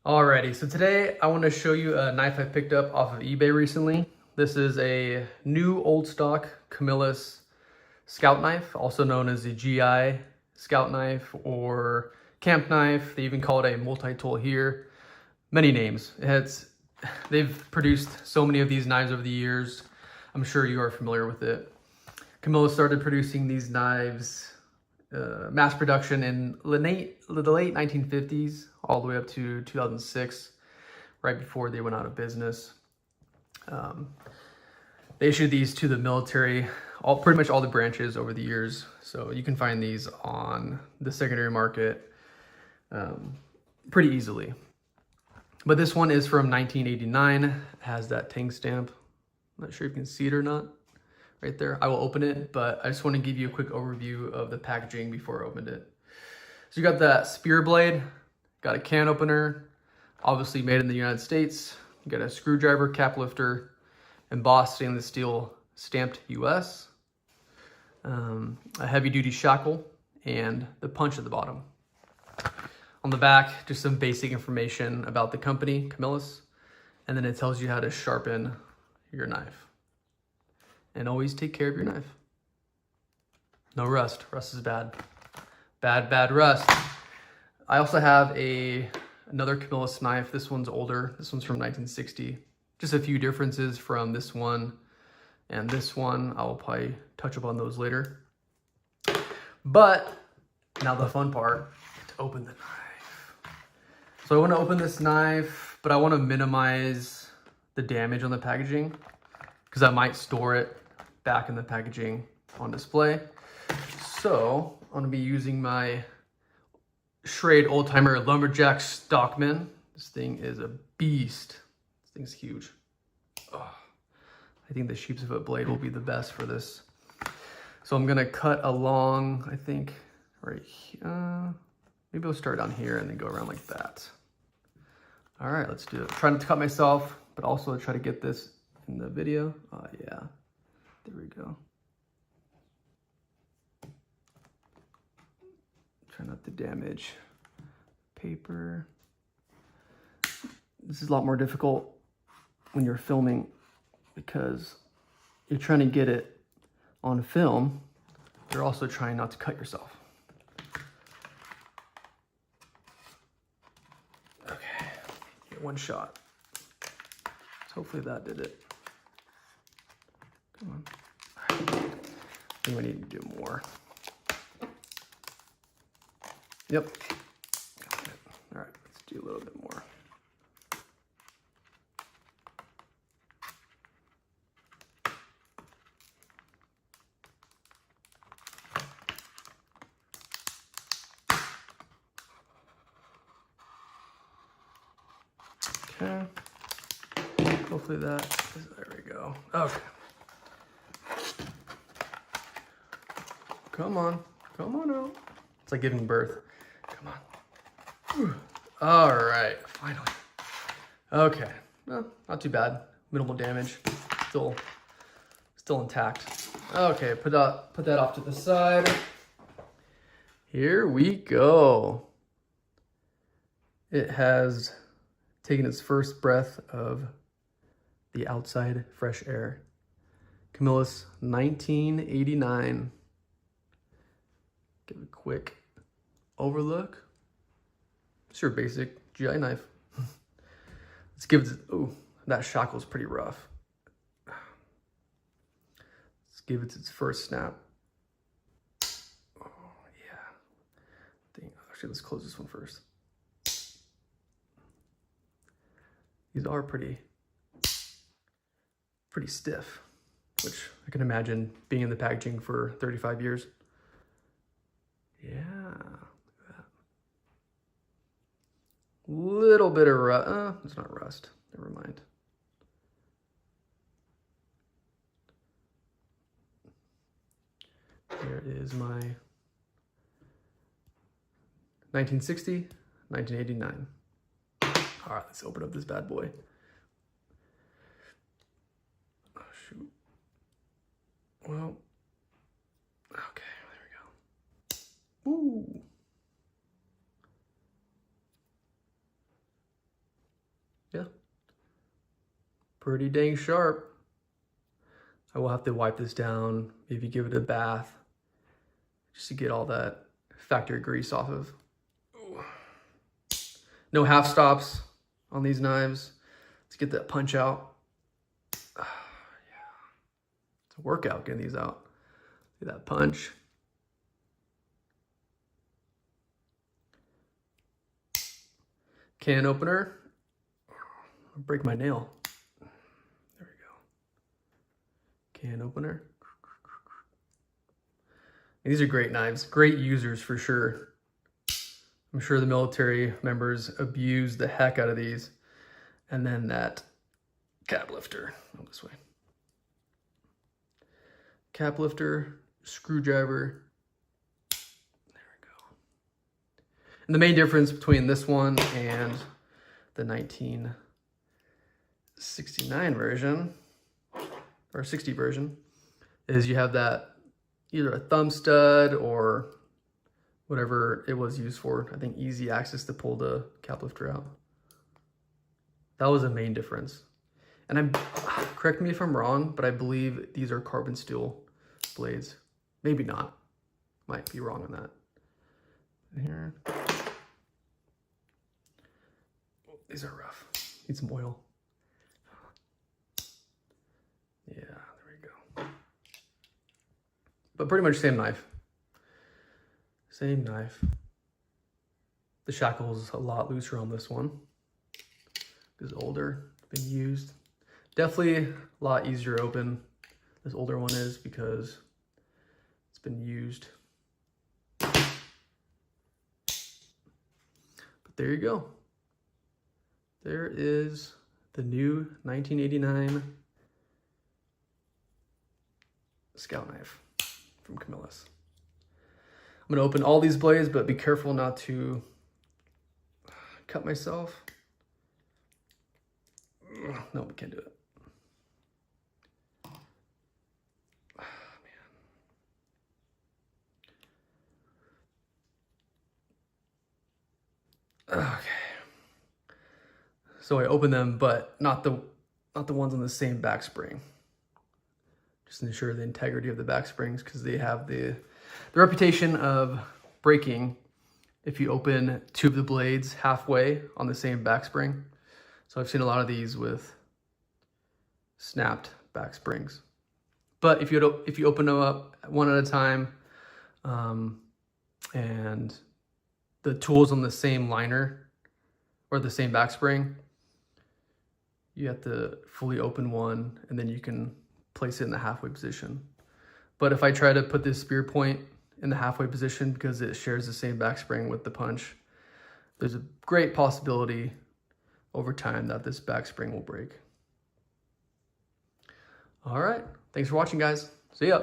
Alrighty, so today I want to show you a knife I picked up off of eBay recently. This is a new old stock Camillus Scout knife, also known as the GI Scout knife or camp knife. They even call it a multi-tool here. Many names. They've produced so many of these knives over the years. I'm sure you are familiar with it. Camillus started producing these knives mass production in the late 1950s all the way up to 2006, right before they went out of business. They issued these to the military, pretty much all the branches over the years. So you can find these on the secondary market pretty easily. But this one is from 1989, it has that Tang stamp. I'm not sure if you can see it or not. Right there. I will open it, but I just want to give you a quick overview of the packaging before I opened it. So you got that spear blade, got a can opener, obviously made in the United States. You got a screwdriver, cap lifter, embossed stainless steel, stamped US, a heavy duty shackle, and the punch at the bottom. On the back, just some basic information about the company, Camillus, and then it tells you how to sharpen your knife. And always take care of your knife. No rust. Rust is bad. Bad rust. I also have another Camillus knife. This one's older. This one's from 1960. Just a few differences from this one and this one. I will probably touch upon those later. But now the fun part, to open the knife. So I want to open this knife, but I want to minimize the damage on the packaging because I might store it back in the packaging on display. So I'm gonna be using my Schrade old-timer lumberjack Stockman. This thing is a beast. This thing's huge. Oh, I think the sheep's foot blade will be the best for this. So I'm gonna cut along, I think, right here. Maybe I'll start down here and then go around like that. All right, let's do it. Trying to cut myself, but also try to get this in the video. Oh yeah. There we go. Try not to damage paper. This is a lot more difficult when you're filming because you're trying to get it on film. You're also trying not to cut yourself. Okay, get one shot. So hopefully that did it. Come on. I think we need to do more. Yep. Got it. All right, let's do a little bit more. Okay. Hopefully there we go. Okay. Come on out. It's like giving birth. Come on. Whew. All right, finally. Okay, well, not too bad. Minimal damage, still intact. Okay, put that off to the side. Here we go. It has taken its first breath of the outside fresh air. Camillus 1989. Give a quick overlook. It's your basic GI knife. Let's give it, oh, that shackle is pretty rough. Let's give it its first snap. Oh, yeah. Actually, let's close this one first. These are pretty stiff, which I can imagine being in the packaging for 35 years. Yeah, look at that. Little bit of rust. It's not rust. Never mind. Here is my 1960, 1989. All right, let's open up this bad boy. Oh, shoot. Well, okay. Ooh. pretty dang sharp. I will have to wipe this down, maybe give it a bath, just to get all that factory grease off of. Ooh. No half stops on these knives. Let's get that punch out. Yeah. It's a workout getting these out. Look at that punch. Can opener. I'll break my nail. There we go. Can opener. These are great knives, great users for sure. I'm sure the military members abuse the heck out of these. And then that cap lifter, oh, this way. Cap lifter, screwdriver. There we go. And the main difference between this one and the 1969 version, or 60 version, is you have that either a thumb stud or whatever it was used for. I think easy access to pull the cap lifter out. That was a main difference. And correct me if I'm wrong, but I believe these are carbon steel blades. Maybe not. Might be wrong on that. Here. Oh, these are rough. Need some oil. Yeah, there we go. But pretty much same knife. Same knife. The shackle is a lot looser on this one. It's older, been used. Definitely a lot easier to open. This older one is because it's been used. But there you go. There is the new 1989 Scout knife from Camillus. I'm gonna open all these blades, but be careful not to cut myself. No, we can't do it. Oh, man. Okay. So I open them, but not the ones on the same back spring. Just to ensure the integrity of the back springs, because they have the reputation of breaking if you open two of the blades halfway on the same back spring. So I've seen a lot of these with snapped back springs. But if you open them up one at a time, and the tool's on the same liner or the same back spring, you have to fully open one and then you can place it in the halfway position. But if I try to put this spear point in the halfway position because it shares the same back spring with the punch, there's a great possibility over time that this back spring will break. All right, thanks for watching, guys. See ya.